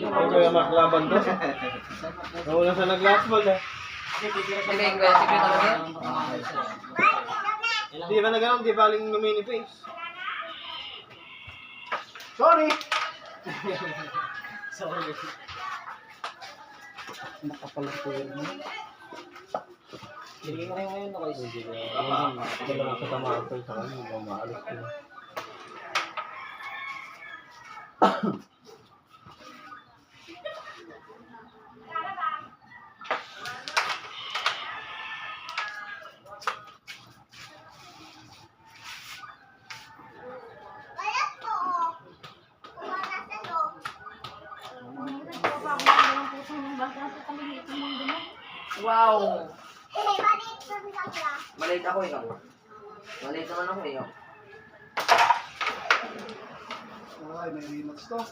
Ano kaya maklaban to? Nawala sa nag-last ball eh. Di ba na gano'n? Di baling lumini face. Sorry! Sorry. Nakapalag ko yun. Hindi mo kayo ngayon na kayo. Wala na sa tamaan ko sa kanya. Hindi mo maalis ko. Wow! Maliit ako ikaw. Maliit naman ako ikaw. Ay, may rematch to.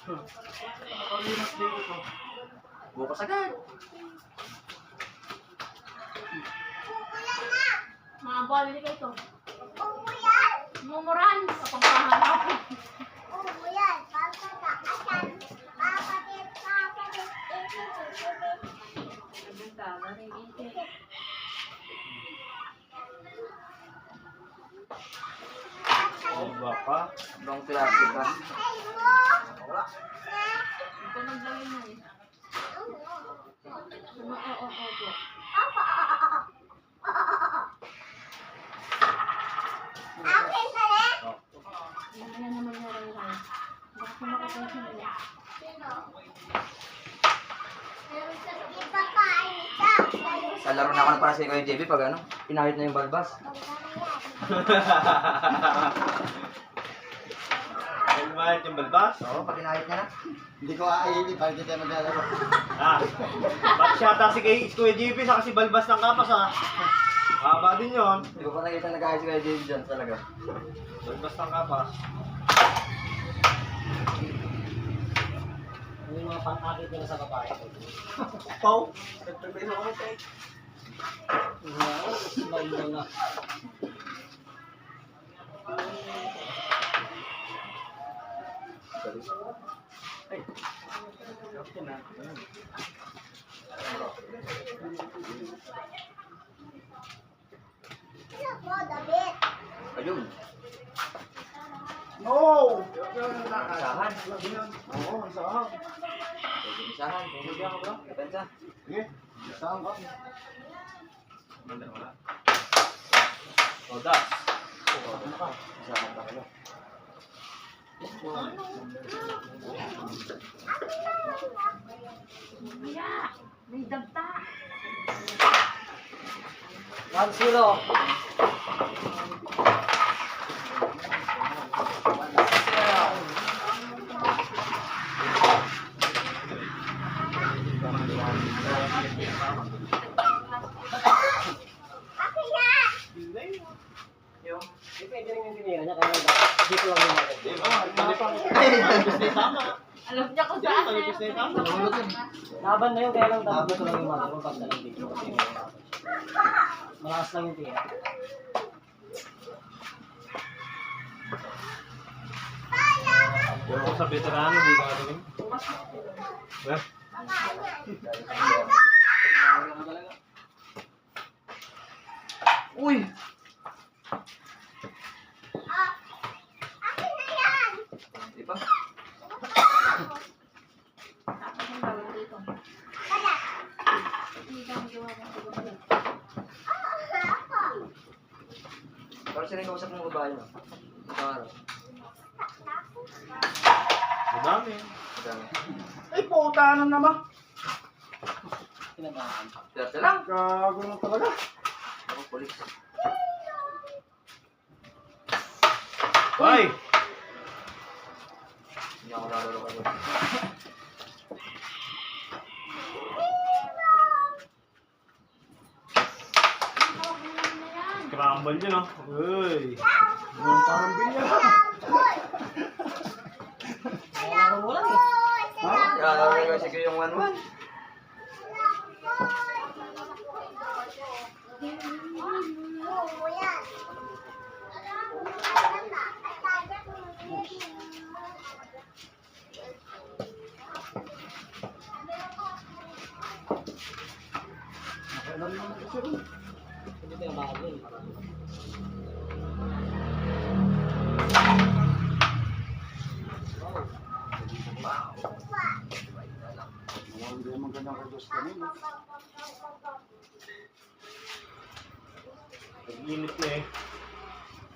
Rematch din ito. Bukas agad. Mga bali ka ito. Mumuran. Kapag pahanap. Oh, baka. Bang tilapia ka. Wala. Ito naglagay na eh. Oo. Yan naman yung ray-ray. Bakit kumakatay siya nila? Lalaro na ako na para sa ikaw yung JB pag ano, pinahit na yung balbas. Balbas yung balbas? Oo, pag pinahit niya na. Hindi ko aayili para di tayo maglalaro. Ba't siya ata si Kuya JP sa kasi balbas ng kapas ha? Haba din yun. Hindi ko pa nakita nag-ayos si JB dyan talaga. Balbas ng kapas. Ano yung mga pang-akit nila sa babae? Pau! Nagpagpagpag ako tayo. Wow, smile mo na. Ayun. No! Isahan. Oo, isahan. Isahan. Bumigyan ako bro. Depensa. Sige, isahan ka. O, das. Isahan ka kayo. Maya! May dagta! 1-0. Yung. Pwede rin yung tinira niya, kaya dito lang yung mga. Alam niya kung saan na yun. Laban na yun, kaya lang dapat dito lang yung mga kung pag nalang dito. Kasi malakas lang yung tira. Pero kung sa veterano, hindi ka gawin. Uy! Di ba? Tapos yung gawin dito. Hindi kang gawa ng gawin. Para sila yung kausap ng babae mo. Para. Madami. Madami. Ay, puta na naman. Kinabahan. Swerte lang. Gago na talaga. Ako, polis. Ay! Hindi ako lalaro kayo. Scramble yun ah. Uy! Parang bilya. Kaya lang wala eh. Lalaro kayo sige yung 1-1. bagay. Hindi naman ganyan kagos kanina. Nag-init na eh.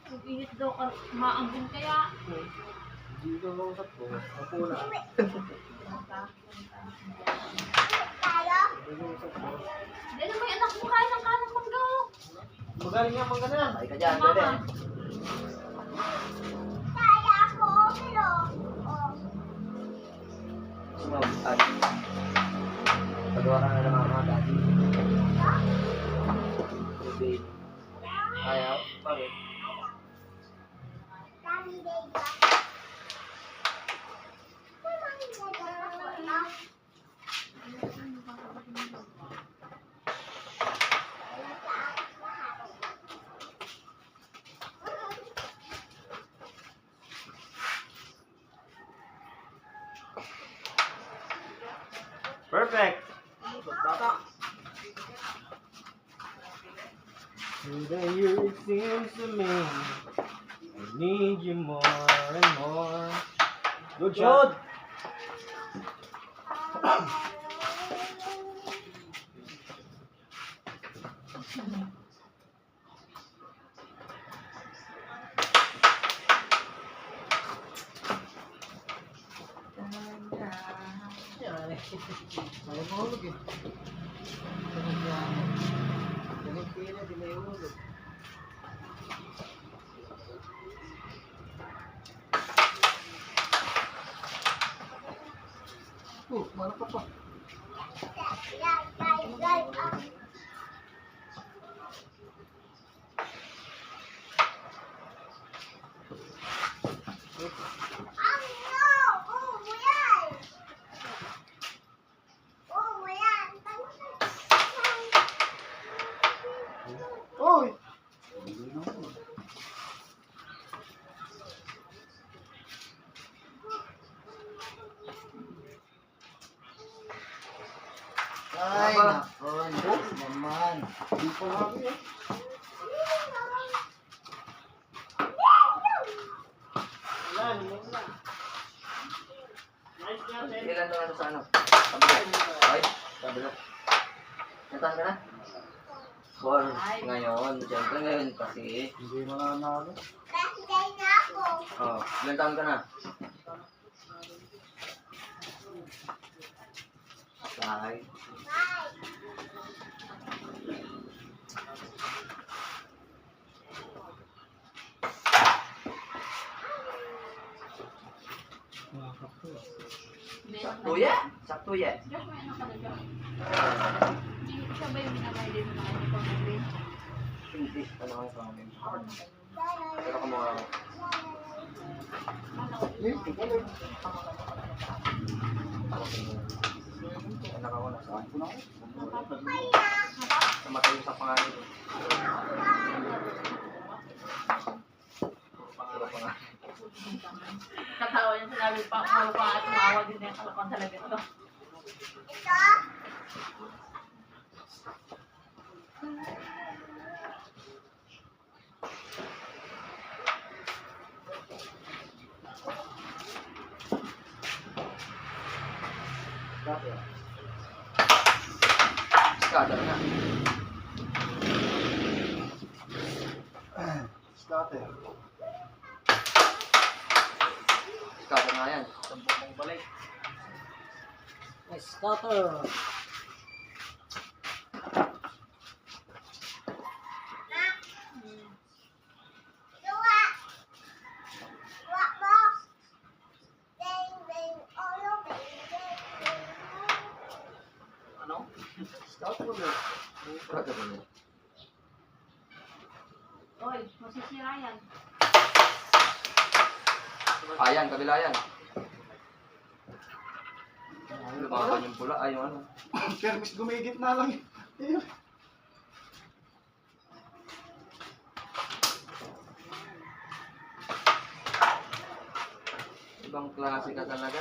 Kung init daw ka, maambun kaya. Hindi ko kausap ko. Ako na. Hindi na may anak mo kain ng kanang mangga. Magaling nga mang ganun. Ay ka dyan, pwede. Mama. Sumab, ay. Pagawa ka na ng mga dati. Baby. Ayaw. Bakit? Perfect. Bata. Today it seems to me I need you more and more. Good shot. Ayaw mo hulog eh. Ganun pila, di may hulog. Mana pa pa. Oy! Ay, nako. Nice naman. Hindi pa lagi eh. Yan, yan na. Nice nga, Ted. Ilan na sa ano? Kabila. Ay, kabila. Natan ka na? 4 ngayon. Siyempre ngayon kasi. Hindi mananalo. Oh, ilan taon ka na? Bye. Sakto ya? Sakto ya? Josh, may anak ka na, Josh. Hindi siya ba yung minamay din na ano pang nag-grade? Hindi. Ano kayo sa amin? Pero kumukha ako. Anak ako na sa akin. Namatay yung sa pangalan. Pangalawa pangalan. Katawa niya sinabi pa, puro pa at tumawa din na yung kalakan talaga ito. Scatter na. Scatter. Scatter nga yan. Sampung balik. Nice cutter. Ano? Scatter ulit. Scatter na. Oy, masisira yan. Ayan, kabila yan. Lumaban yung pula. Ay, yung ano. Kermis gumigit na lang. Ayun. Ibang klase ka talaga.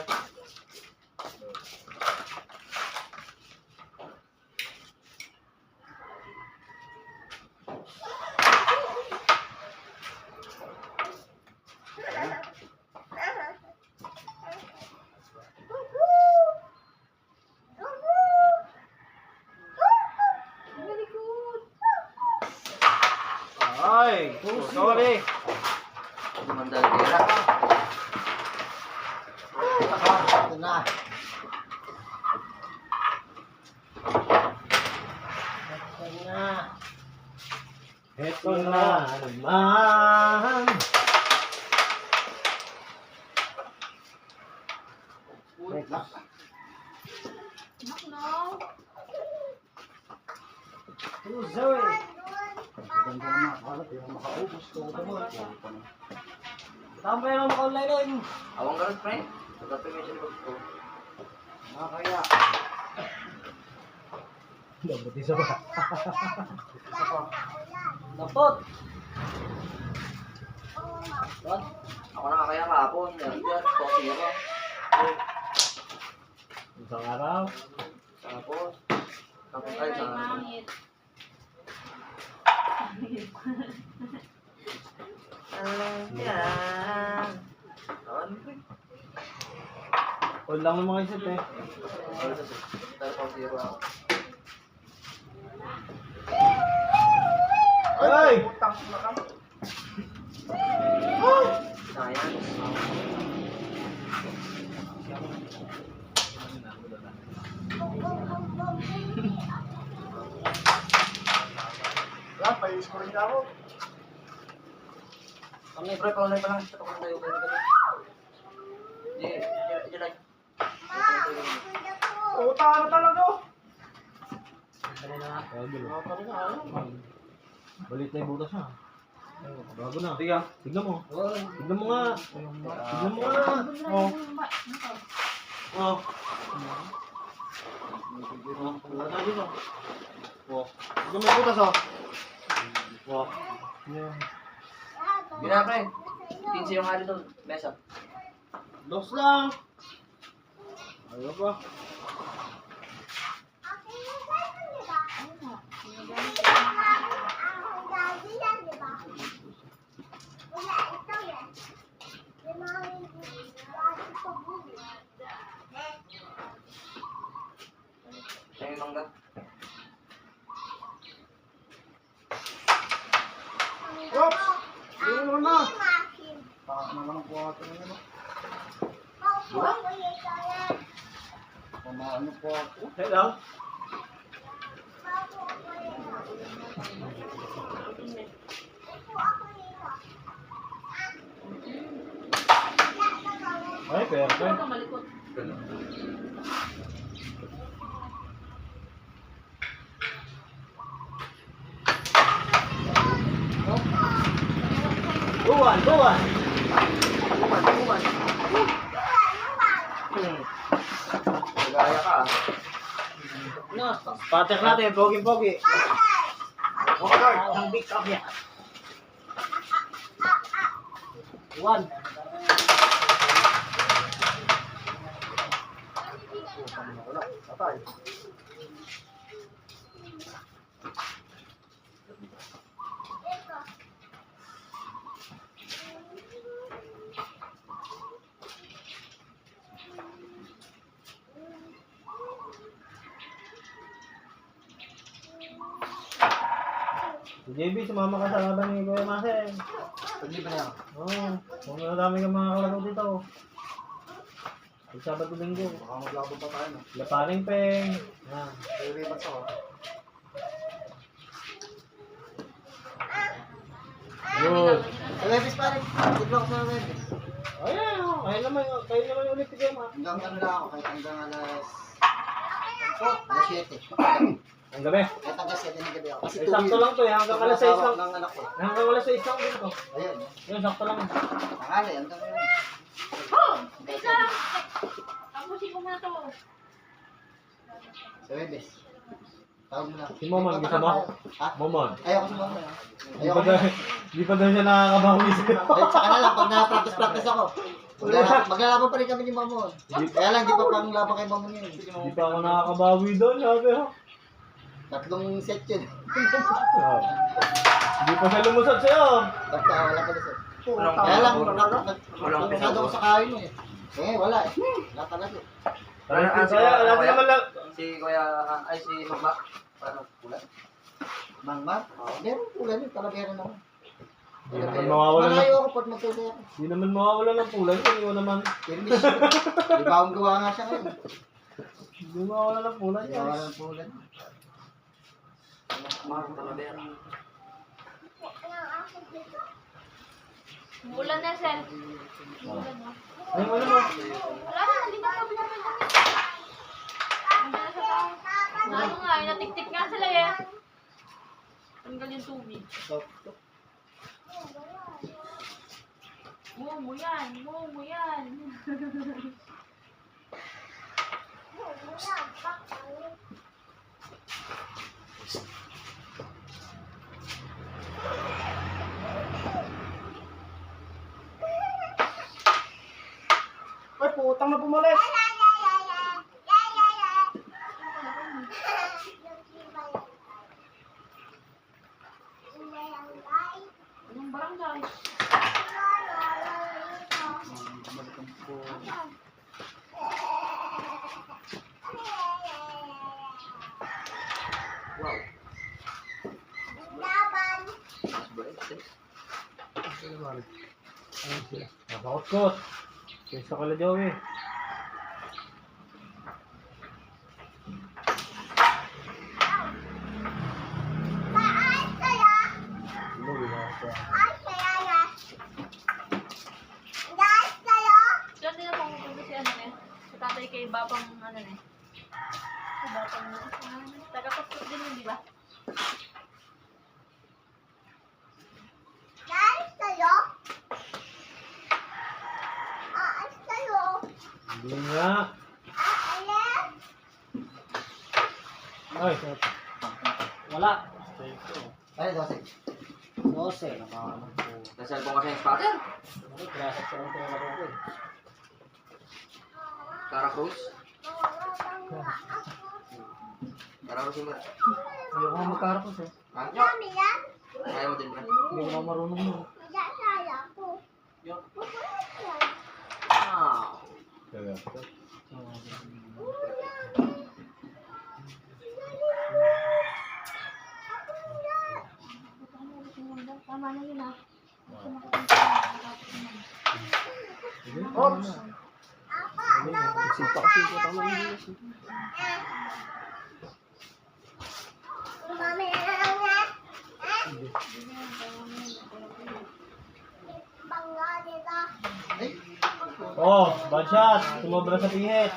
Ay, sorry. Mandalera. Ito na. Ito na naman. No. Zoe. Ganda na makalat. Yung makaubos ko naman. Tama yung maka-online doon. Awang garot, friend. Pagkapi mo siya ko. Nakakaya. Dapat isa pa. Napot. What? Ako nakakaya kahapon. Coffee ako. Isang araw. Tapos, tapos ay Ay, sa mangit. yan. Ano ba? Huwag lang ng mga isip eh. Tayo coffee ako. Ay! Utang na ka. Sayang. Wala, payos ko rin ako. Kami, pre, paulay pa lang. Ito ko tayo. Di like. Utang na talaga. Dali na. Bago na. Nakakari na ayaw. Balit na yung butas na. Bago na. Tiga. Tignan mo. Tignan mo nga. Tignan mo nga. Oh. Oh. Wala na dito. Oh. Tignan mo yung butas oh. Oh. Yeah. Yun na, pre. 15 yung hali doon. Mesa. Dos lang. Ayaw pa. Siya yung mangga. Oops! Hindi mo na. Pakak na lang po ato na yun. Pamaan po ako. Hello. Ay, perfect. Huwag kang malikot. Buwan, buwan. Nagaya ka ah. No, patek natin, pogi-pogi. Okay. Ang big up yan. One. Wala. Patay. Si JB, sumama ka sa laban ni Kuya Marcel. Pagli ba na? Oo, kung madami kang mga kalaro dito. Pag Sabado Linggo. Baka maglabo pa tayo no. Lapaning peng. Yan. May ribbons ako. Good. Sa Webis pa rin. Tiglo ko sa Webis. Ayan, kayo naman ulit si Kuya Hanggang ano lang ako. Kahit hanggang alas 7. Ang gabi. Kahit hanggang 7 ng gabi ako. Kasi Eh, sakto lang to eh. Hanggang alas 6 lang. ng anak ko. Hanggang alas 6 lang dito. Ayun. Yun, sakto lang. Tangali. Hanggang ngayon. Oh! Wait lang! Tapusin ko muna to. Sa Webis. Tawag mo na. Si Momon, gusto mo? Ha? Momon. Ayoko si Momon. Di pa daw, di pa daw siya nakakabawi sa'yo. Ay, tsaka na lang, pag na-practice ako, maglalaban pa rin kami ni Mamon. Kaya lang, di pa pang laban kay Mamon yun. Di pa ako nakakabawi doon, sabi ko. 3 set yun. Oh. Di pa siya lumusot sa'yo. Basta wala pa rin. Walang Kaya lang, walang nagpapasado ko sa kain mo eh. Eh, wala eh. Wala talaga eh. Kaya, alam naman lang. Si Kuya, ay si Mama. Parang kulat. Mangmar? Meron pula yun, talabera naman. Hindi naman mawawala ng... Malayo ako pag magtuloy ako. Hindi naman mawawala ng pulan. Hindi mo naman... Kirmis. Di ba akong gawa nga siya ngayon? Hindi mawawala ng pulan. Gawa ng pulan. Mark Talavera. Bulan na, sir. Bulan na. Ay, wala mo. Wala na, hindi na sabi namin kami. Hindi na sa tao. Ano nga, natiktik nga sila eh. Tanggal yung tubig. Mo yan, mo yan. Ay, putang na bumalik. Anong barangay? Wow. Mas bright, eh. Nakakot-kot. Kesa ka la Joey. Diyan din na pumunta si ano eh. Sa tatay kay Babang ano eh. Si Babang taga-pasok din yun, di ba? Hindi nga. Ay, Wala. Ay, dosig. 12. Nakakaano po. Nasa-cellphone kasi yung spotter. Ay, grasak sa mga laro ko eh. Cara Cruz. Cara Cruz yung Ayaw ko nga magkarakos eh. Ha? Kaya mo din ba? Hindi ko nga marunong yun. Wow. Tama na yun ah. Oops! Ay, oh, bad shot. Sumobra sa pihit.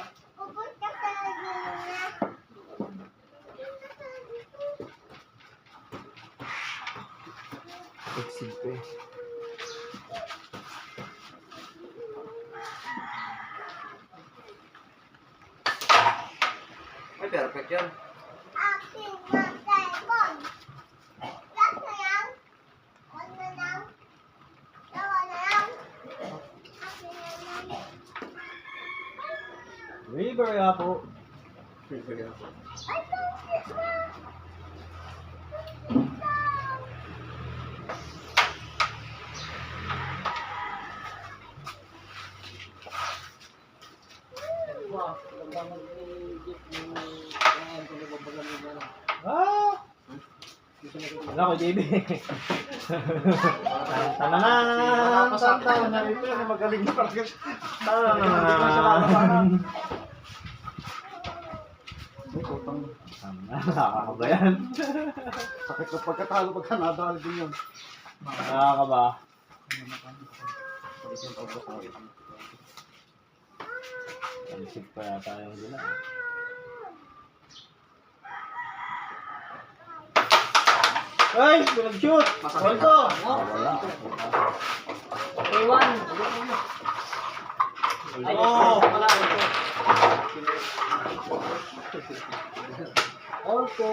Ay, perfect yan. River Apo. Wow, ganda mag-i-git yung kaya ko nababagal mo na. Ah! Wala ko, JB. Tananan! Napasakta na rito na magaling na talaga. Tananan! Ay, putang. Nakakabayan. Sakit na pagkatalo pagka nadali din yun. Nakakaba. Talisip pa yata yung gila. Ay! Pinag-shoot! Masakit. Walto! Wala. A1. Ay, Oh! pala ito. Alto.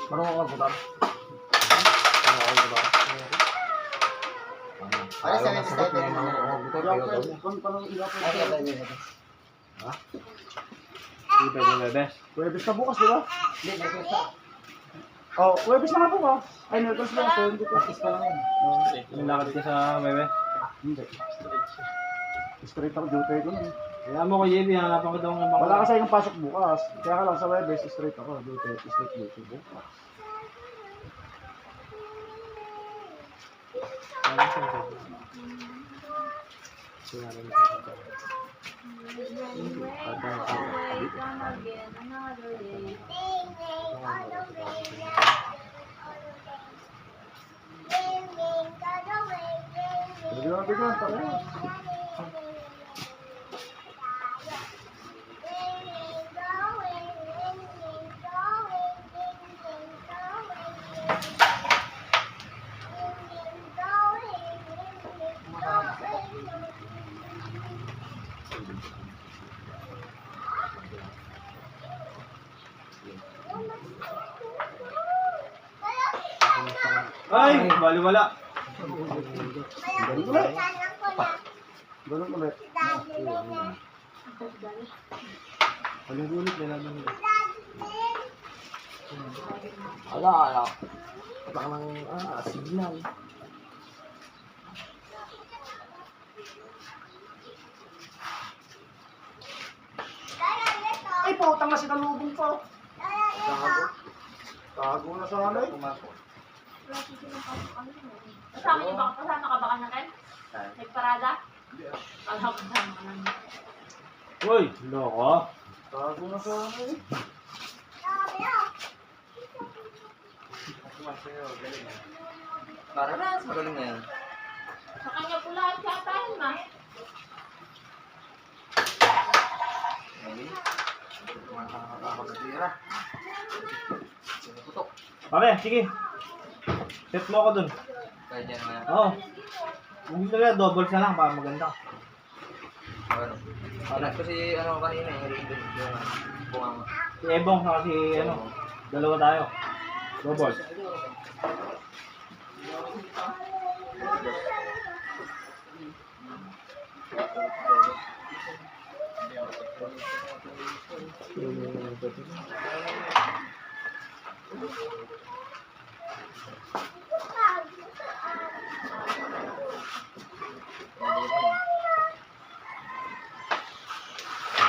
Marunong ka butan? Ano sa next step? Ay, Hindi pwede bebes. Huwebes ka bukas, di ba? Oh, Huwebes na nga bukas. Ay, Merkulis bukas. So, hindi practice pa lang yun. Yung lakad ka sa bebe? Hindi. Straight ako, duty ko nun. Kaya mo ko, JB, hanapan ko daw ng mga... Wala kasi yung pasok bukas. Kaya ka lang sa Webes, straight ako. Straight duty bukas. Wait, come again, another day. Bigyan, parehas. Ay, baliwala. Ganun ulit. Ganun ulit. Walang gulit, nalaman nila. Ala. Baka ng signal. Ay, pautang na sinalubong pa. Tago na sa halay. Kasama niyo ba? Kasama ka ba ka na, Ken? Nagparada? Kala ko kasama ka lang. Uy, loko. Tago na sa halay. Para na, magaling na yan. Sa kanya po lahat siya tayo, ma. Magaling. Makakapagpira. Putok. Pare, sige. Set mo ako dun. Kaya dyan naman. Oo. Kung gusto nila, double na lang para maganda. Ano? Anak ko si kanina yung bunga mo. Si Ebong, saka si dalawa tayo. Double.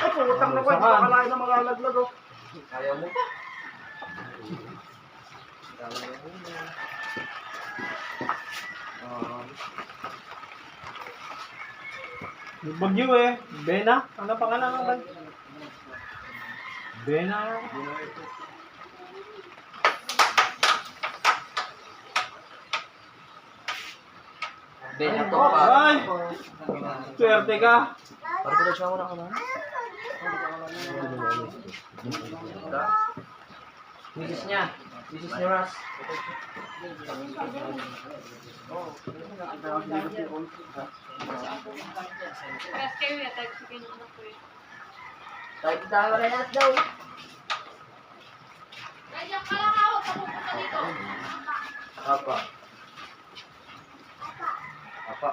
Ay, pautang na ko. Hindi ko kalain na malalaglag, oh. Ayaw mo? May bagyo eh. Bena. Ano pangalan ng bag? Bena. Benato Oh, pa. ay! Swerte ka. Para pala siya muna ka na. Misis niya. Misis ni Ras. Kaya kayo yung type sa kanya anak ko eh. Kahit tayo rin at daw. Nandiyan ka lang ako, papupunta dito. Apa. Apa.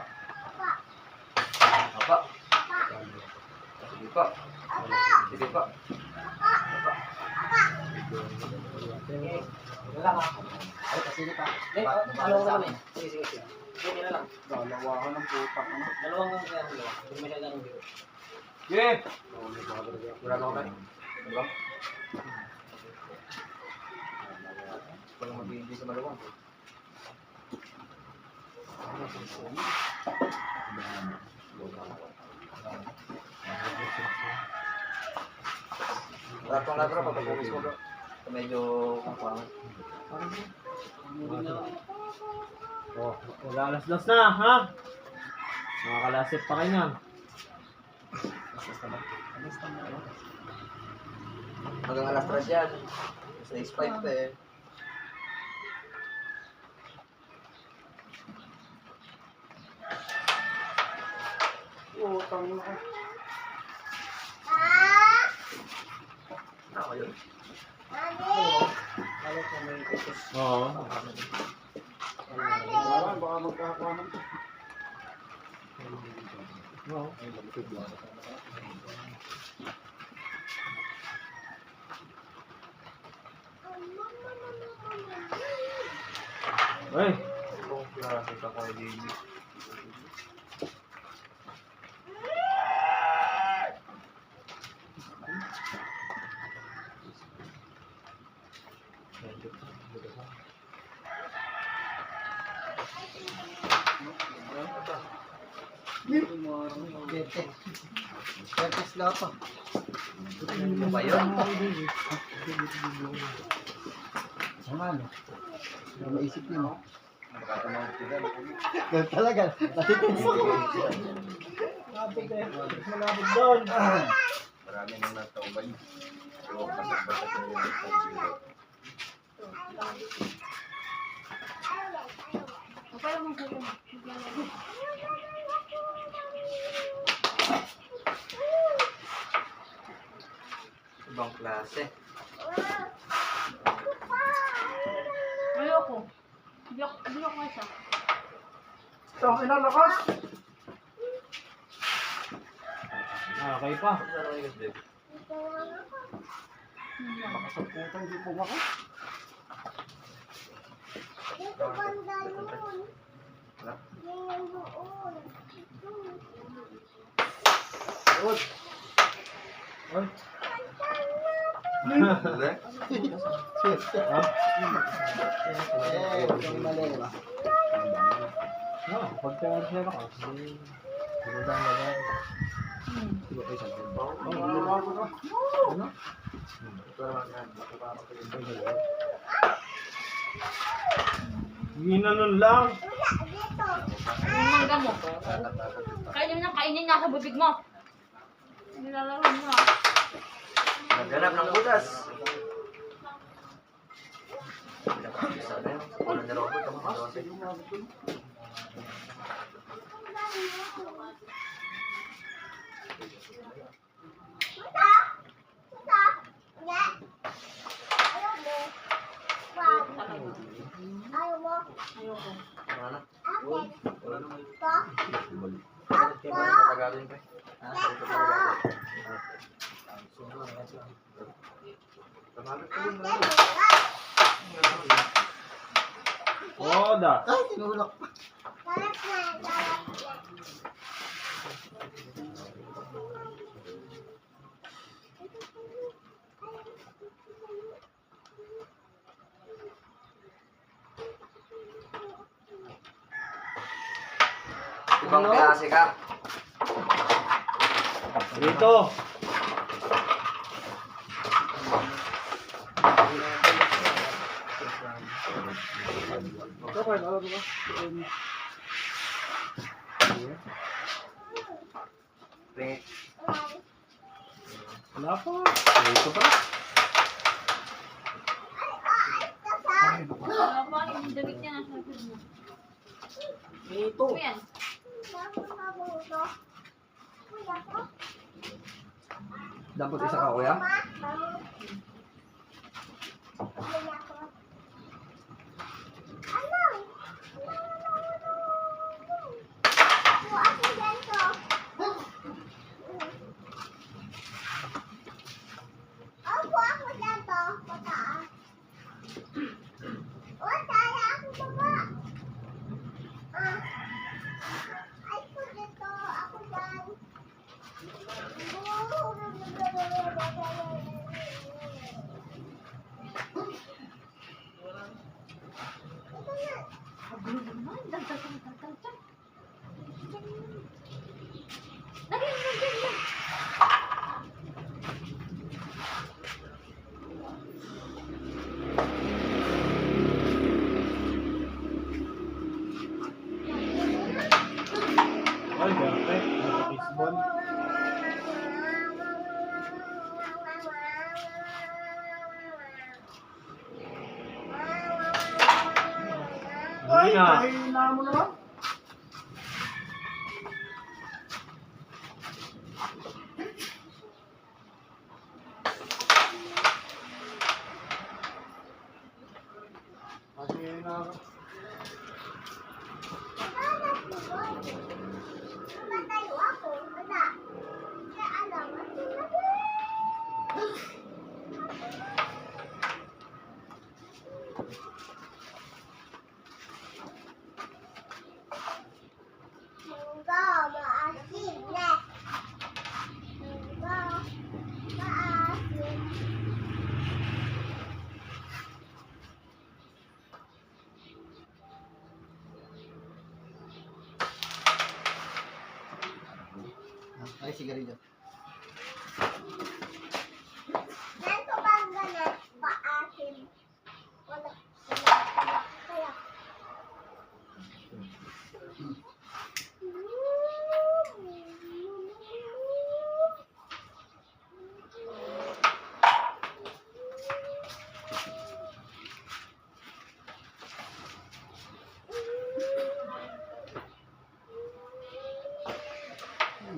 Apa. Sige pa. Sige pa. Apa. Wala ka. Ay, kasi pa. Eh, ano naman eh. Sige. Sige na lang. Dalawahan ng putang. Dalawang kaya ko lang. Hindi masyado ng biro. Yeah. Wala ka ba? Diba? Walang mag-iindi sa maluwang. Ratong labra, pagkabumis ko bro. Medyo kapangan. Oh, mag-alas-las na, ha? Makakalasip pa kayo yan. Hanggang alas 3 yan. Stage 5 pa eh. Utang na ko. Ako yun. Oo. Wala, baka magkakakuha ng to. Oo. Ay, Kung pinakasita ko ay Betes lang pa. Ano ba yun? Ano ano? Ano maisip niyo mo? Ganun talaga. Natitins ako. Malapit eh. Malapit doon. Marami nang natauban. Pero pasag-pasag na yung nagtauban. Okay lang mo po. Ibang klase. Ayoko. Bilok mo isa. Ito, inalakas. Okay pa. Makasagputan, di po ako. Oy. Huwag kang mali, ba? No, pag siya ka, hindi ko daan na daan. Diba kayo sa loob? Ano? Ginanon lang. Yung mangga mo. Kainin na, kainin na sa bibig mo. Nilalaro mo ah. Naghanap ng butas. Sana yun. Wala na robot. Ako magdawasay. Ayoko. Wala na. Wala na. Kaya ba yung patagawin pa? Ha? Oda. Ay, tinulak pa. Ibang klase ka. Dito. Okay, alam mo ba? Tingin. Wala pa. Dito pa. Wala pa, yung damit niya nasa likod mo. Ito. Ano yan? Dapat isa ka, kuya? Ay, perfect. Baseball. Ay, Hindi na. kahina mo naman. Kahina ako. sigarilyo.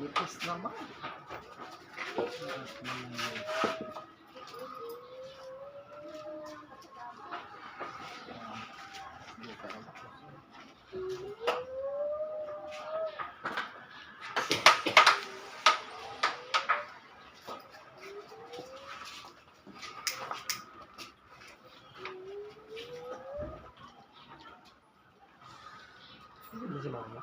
Lipas naman. Hindi si mama.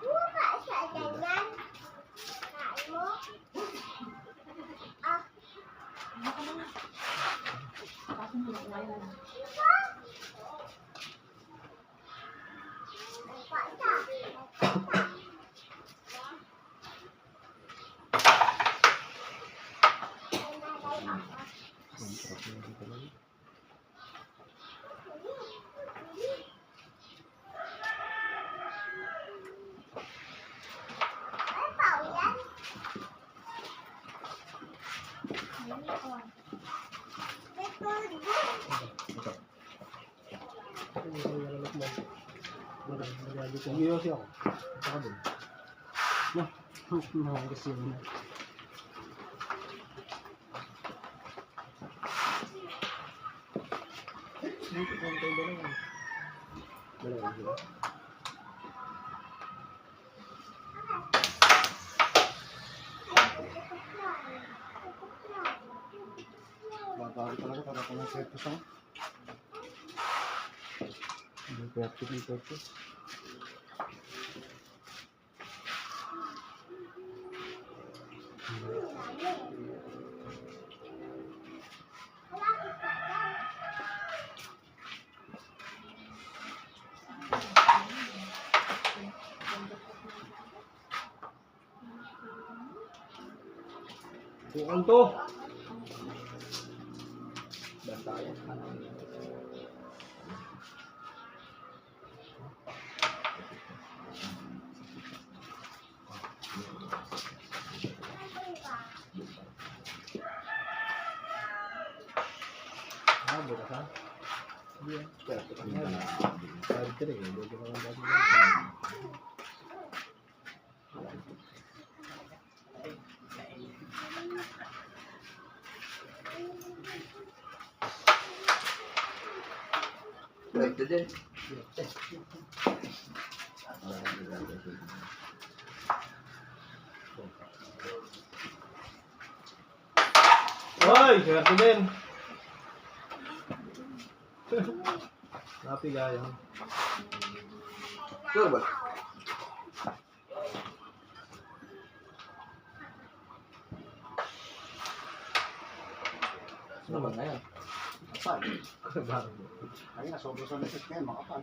Hindi kasi ako. Saka doon. Nakakis yun. Dalawa sila. Babari talaga para kung ng serpus ako. Hindi perfect yung serpus. Bukan to. Ah, bukas ha? Iya. Perfect. Perfect rin. Hindi ko naman dati. Pwede din. Hoy! Swerte din! Happy gaya. Sure ba? Ano ba na yan? Kapal. Bakit? Ayun na, sobrang sa nesit ngayon, makapal.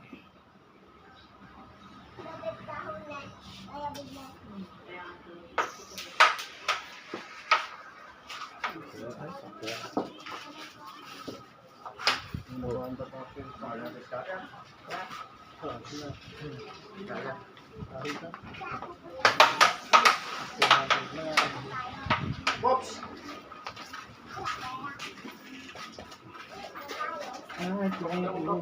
Inuwan ba pa yung pala ng kaya? Kaya. Pops! Hanggang mo na bro.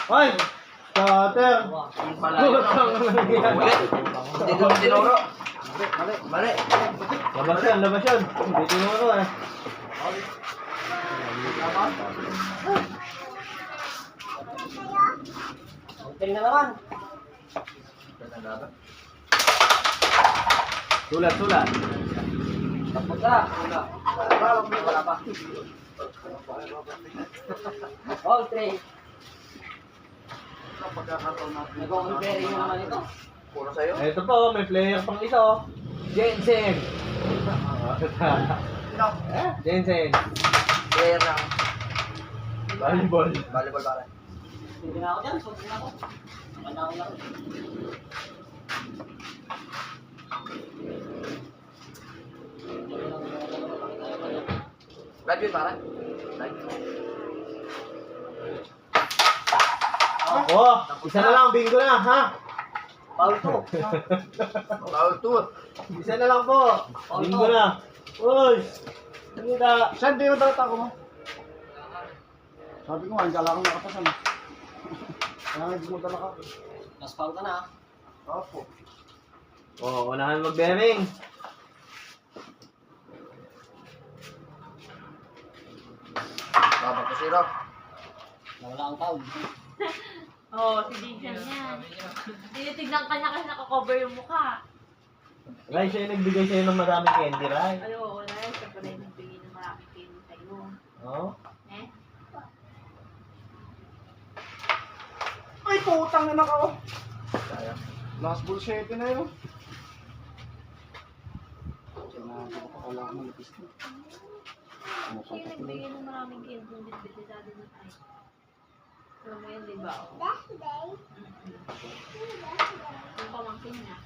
Hoy! Cutter! Yung pala yun. Ulit. Hindi doon tinuro. Mali. Labas yan, labas yan. Hindi tinuro eh. Kunting na naman. Sulat, sulat. Tapos na. Wala pa. All three. Nag-comparing na naman ito. Puro sa'yo. Ito po, may player pang isa oh. Jensen. Jensen. Player ng Volleyball. volleyball pare. Hindi na ako dyan. Sunod na ako. Wala ako lang. Live yun pare. Live. Oh, isa na lang, bingo na, ha? Foul to. Foul to. Isa na lang po. Bingo na. Uy! Hindi na. Saan di yung data ko mo? Sabi ko nga, hindi akong nakapasan. Kaya nga, hindi mo talaga. Mas foul ka na. Opo. Oh, unahan mag-bearing. Babak ko zero. Nawala ang foul. Oo, si Vincent yan. Tinitignan ka niya kasi nakakover yung mukha. Ray, siya yung nagbigay sa'yo ng maraming candy, Ray. Ay, oo, wala yan. Siya pala yung nagbigay ng maraming candy sa'yo. Oh? Eh? Ay, putang na naka, oh. Sayang. Last bullshit na yun. Sinabi ko pa wala akong malipis na. Siya yung nagbigay ng maraming candy yung bitbit sa atin na tayo. Alam mo yan, di ba? Yung pamangkin niya.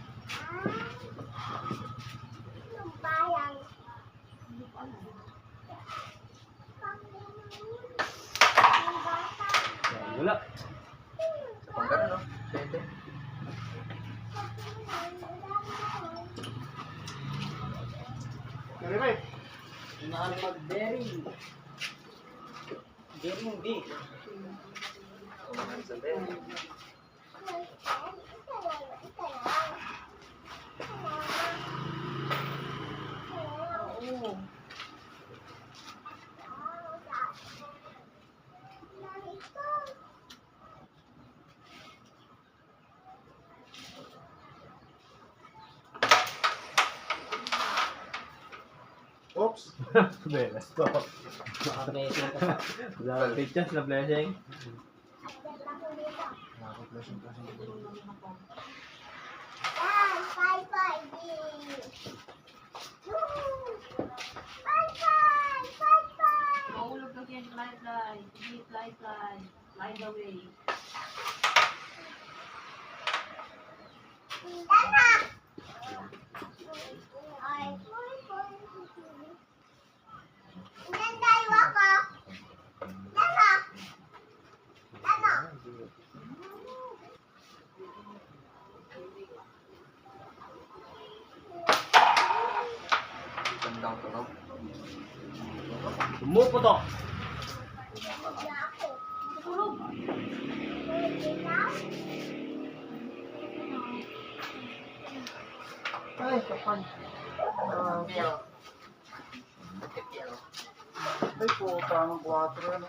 Hindi ko alam. Wala. Sa pang ganun, no? Siyete. Kaya right. Unahan mag-bearing. Bearing B. Umangan sa bed. Oo. Oops. Belas to. Naka-blessing ka pa. Sa pictures na blessing. Mahulog kasi yan, fly. Sige, fly. Fly the way. Gandang tunog. Pumuputok. Tulog. Ay, kapal. Pero. Ay, putang ng 4 ano.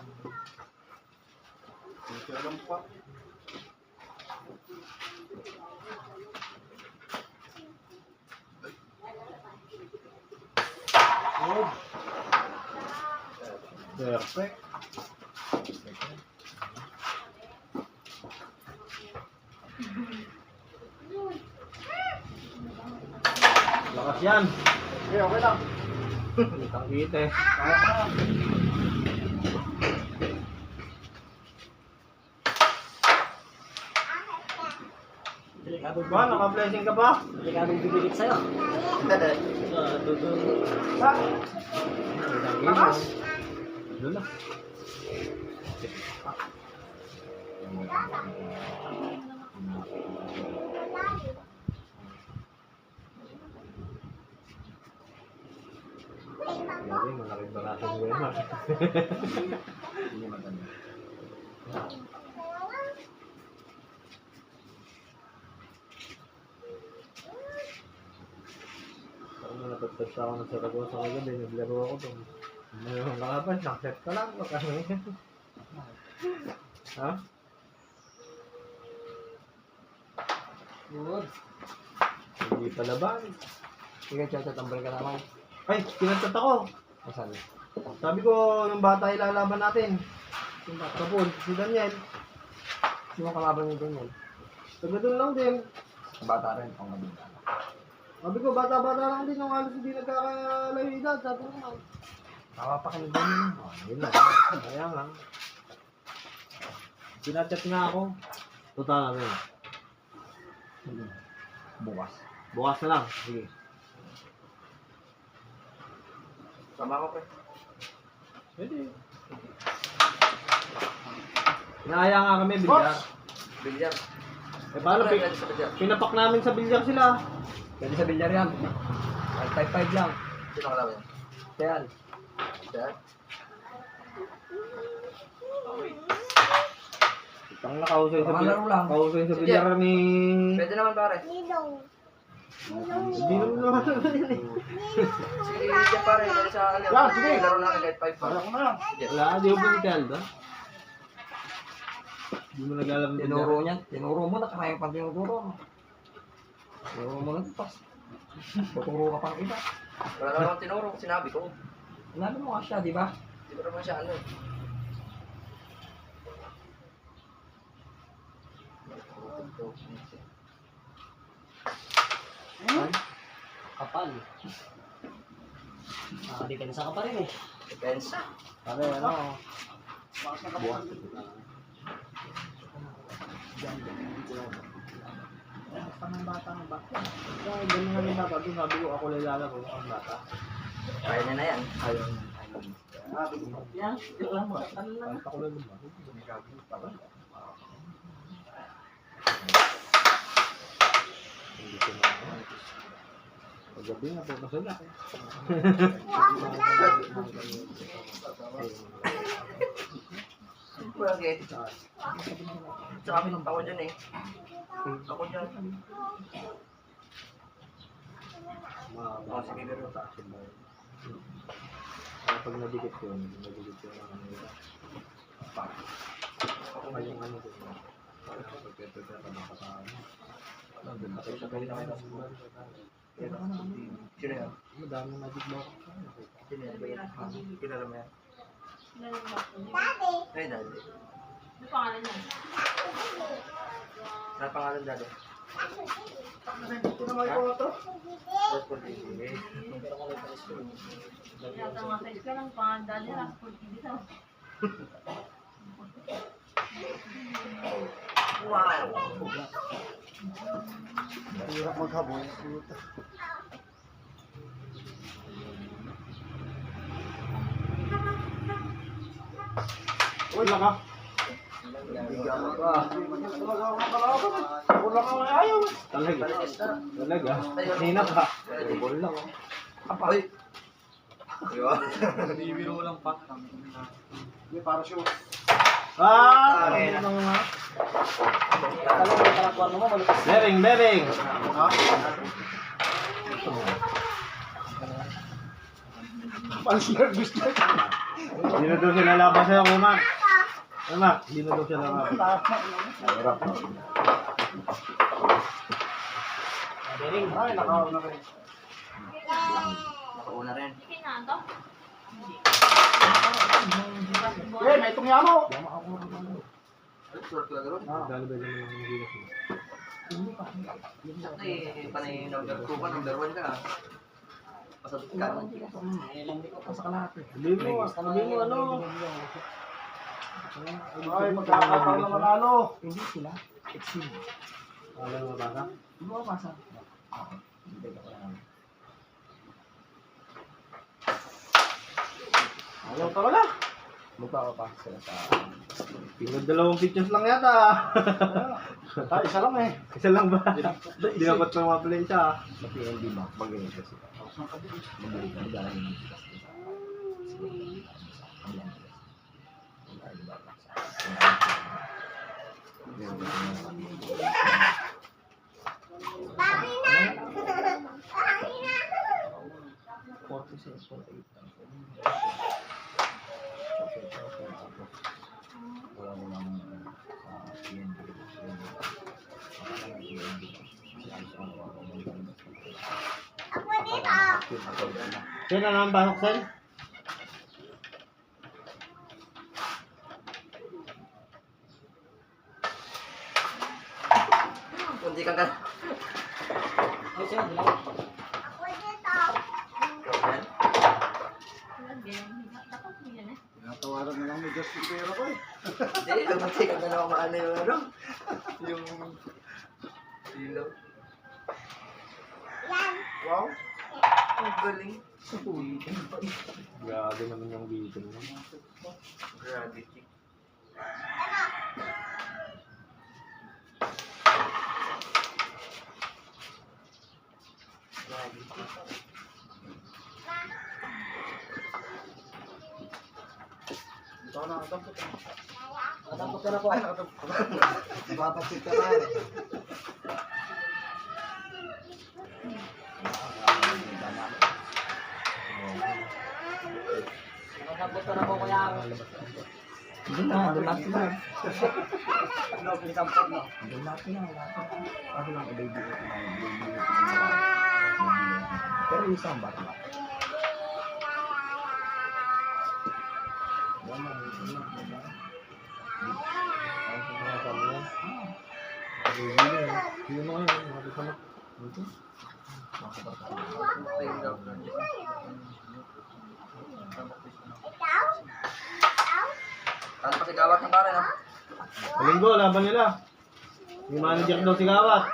Hindi alam pa. Perfect. Lakas yan. Okay, okay lang. Kitang kita eh. Kaya ka na. Delikado Ba, naka-blessing ka pa? Delikadong bibigit sa'yo. Sa? Lakas. Doon na. Grabe, malaking barato ni Wema. Hindi maganda. Ako na napagtagsa ako ng Saragosa kagabi, naglaro ako doon. Mayroon ka ba? Nakset ka lang. Baka ha? Good. Hindi pa laban. Sige, tambal ka naman. Ay, kinantat ako. Masabi. Sabi ko, nung bata ilalaban natin. Kapul, si Daniel. Sino kalaban niyo doon yun? Taga doon lang din. Bata rin, pang mabinta. Sabi ko, bata-bata lang din. Yung halos hindi nagkakalayo edad. Sabi ko naman. Tawa pa kayo doon yun. Yun lang. Kaya nga. Pinachat nga ako. Total namin. Bukas. Bukas na lang. Sige. Sama ko, pre. Pwede. Inaaya nga kami, bilyar. Bilyar. Eh paano, Pre, sa bilyar. pinapak namin sa bilyar sila. Pwede sa bilyar yan. Type 5 lang. Sino kalaban yan? Kaya Dad? Itang nakausay sa bilyar. Laro lang. Kausay sa bilyar ni... Pwede naman, pare. Hindi naman naman. Sige, yan, pare. Pwede sa ano. Yan, sige. Laro namin kahit 5 pa. Parang ko na. Wala, di ko pinitel ba? Hindi mo nag-alam ng tinuro niya. Tinuro mo na karayang pang tinuturo mo. Tinuro mo na pas. Tuturo ka pang iba. Wala naman akong tinuro. Sinabi ko. Sinabi mo nga siya, di ba? Hindi ko naman siya ano eh. Kapal. Depensa ka pa rin eh. Depensa. Pare, ano? Bukas. Ang bata ng bata. Kaya ganun nga yung bata. Doon sabi ko ako lalaro ang bata. Kaya niya na yan. Ayaw. Yan, alam mo. Ano lang. Ako lang naman. Hindi ko na. Paggabi nga po kasi na. Bakit? Tsaka pinunta ko dyan eh. Ako dyan. Oh, sige, pero Pag nadikit ko yun, ang nila. Ako nga yung ano ko. Pagkita ka makasama. Patay sa kayo na kayo sa buwan. Sino yan? Madami magic block. Sino yan? Kilala mo yan? Daddy. Ay, daddy. Ano pangalan niya? Ano pangalan daddy? Ito naman ko ito. Passport TV. Yata nga sa iska ng pangalan daddy. Passport TV daw. Wow! Hirap maghabol. Uy, laka. Wala ka may ayaw. Talaga. Talaga. Hina ka. Ball lang. Apa? Ay! Ayun. Bibiro lang pa. Hindi, para siya. Ah! Okay na. Ano nga? Alam mo, kalakwan mo, malupit. Bering, bering! Ha? Palis nervous na. Hindi na daw sila laban sa'yo, Kumak. Kumak, hindi na daw sila laban. Hirap. Bering. Ay, nakaw na rin. Nakauna rin. Sige na ito. Eh, may itong yamo. Ay, surat ko lagaro. Dali ba yung mga gilas mo? Ay, panay number 2 ka, number 1 ka. Pasabot ka. Hindi ko pa sa kalahati. Sabi mo ano? Ay, magkakataon na manalo. Hindi sila. Exil. Alam mo ba ka? Hindi mo masa. Hindi ko lang. Ayaw talaga. Magpapapasok sila sa... Tingnan dalawang pictures lang yata. Isa lang eh. Isa lang ba? Hindi dapat pumaplay siya. Sa PNB ba? Mag-ganito sila. Mag-ganito. Mag-ganito yung Sino naman pasok, Sen? Kunti kang ka. Ay, sir, di lang. Yan. Dapat mo yan eh. Tinatawaran na lang ni Justin Pero ko eh. Hindi, kunti kang na maano yung ano. Yung... Ilaw. Wow. Ang galing. Grabe naman yung bitin mo. Gravity. Natampot ka na po. Ipapasit ka na eh. Natampot ka na po, kuya. Doon na, lumaki na. Ano, pinitampot mo? Lumaki na, lumaki na. Ako lang baby ko pero isang bata. Sino mo ngayon? Mga kasama. Dito? Ano pa si Gawat ng pare, no? Linggo, laban nila. Yung manager daw si Gawat.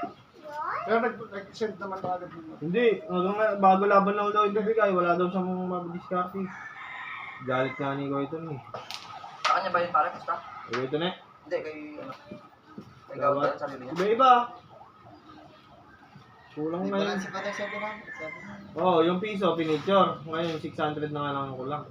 Pero nag-send naman na agad mo. Hindi, bago laban lang daw ibibigay. Wala daw siyang mabidiscarte. Galit nga ni ko ito eh. Sa kanya ba yun pare? Basta? Ito na. Hindi, kay... ano? Kay Gawat ba yun, sarili niya? Iba-iba. Kulang May na yun. balance pa tayo sabi na. Oo, yung piso, piniture. Ngayon, 600 na nga lang ang kulang.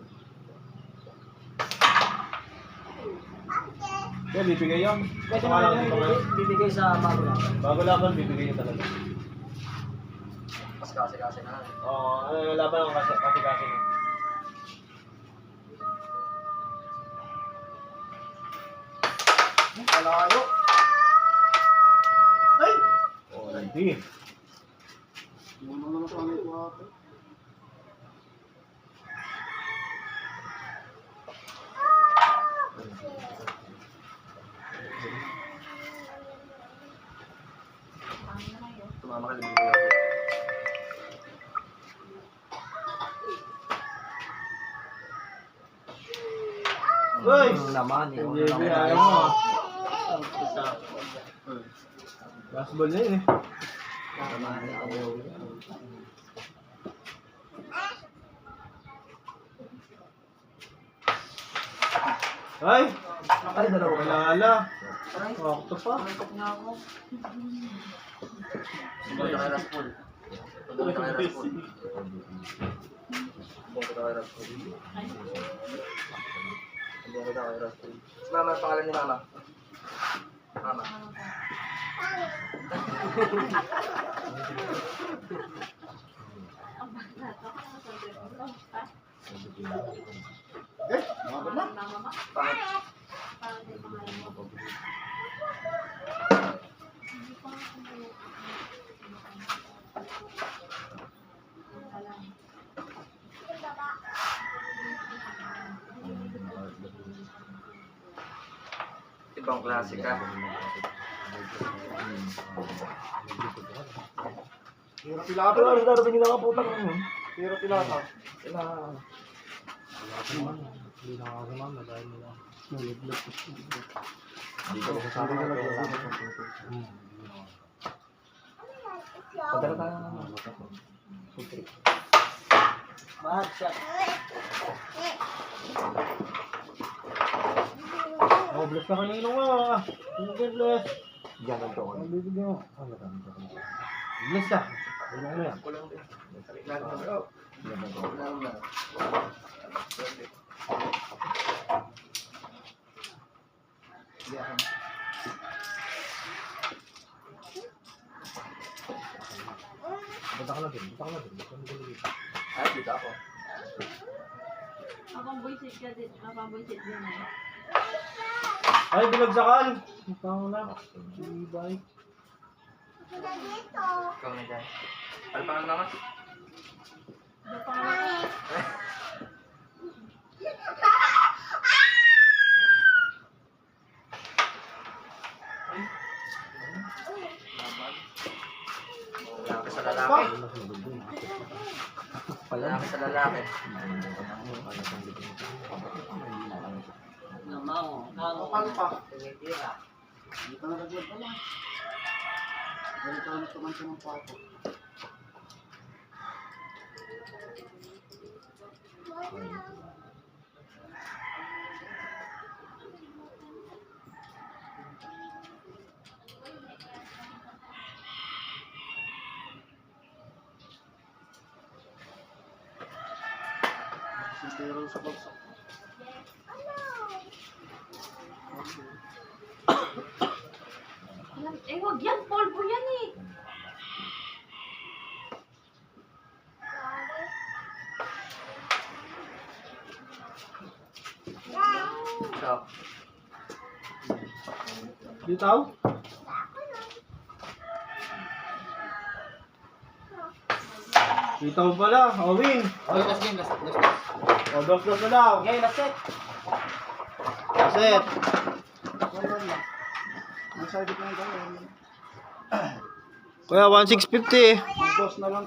Kaya bibigay yun. Pwede Saka lang naman dito ngayon. bibigay sa bago lang. Bago laban, bibigay yun talaga. Mas kasi na. Oo, laban lang kasi na. Malayo. Ay! Oo, hindi. Muna naman ito ang ito ate. Tumama ka lang yung Gawat. Uy! Naman, Hindi, ayaw mo. Last ball na yun eh. Ay! Ay, dalawa ka na. Wala. Wakto pa. Sumunod ka kay Raspul. Sumunod ka kay Raspul. Sumunod ka kay Raspul. Sumunod ka kay Raspul. Si Mama, ang pangalan ni Mama? Mama. Pangit. Ibang klase ka. Hirap ilata. Pero darating nila ka putang ano. Hirap ilata. Sila. Hindi na ako mama dahil nila. Naliblat. Hindi ko kasama Hindi ko. na nag-uusap. Padala tayo ng Mahal siya. Oh, bless ka kanino nga. Sino ka bless? Diyan ang taon. Ang bibigyan mo. Ano ka? Bless ka. Ano mo yan? Kulang din. Kulang na. Punta ka na din. Punta ka na din. Ay, dito ako. Abang buisit ka din. Abang buisit din eh. Ay, binagsakan. Punta ko na. Ibay. Ikaw na dyan. Ano pa nga naman? Ano pa nga? Lalaki sa lalaki. Lalaki sa lalaki. Kapal pa. Hindi pa nalaglag pala. Ganito ka na tumansin ng pato. Sintero sa bagsak. Eh, wag yan. Polvo yan eh. So, Bitaw? Bitaw pala. Win. Okay, last game, last. O, dos na daw. Okay, last set. Set. Ang side ko na tayo. Kuya, 1650. Mag-dos na lang tayo.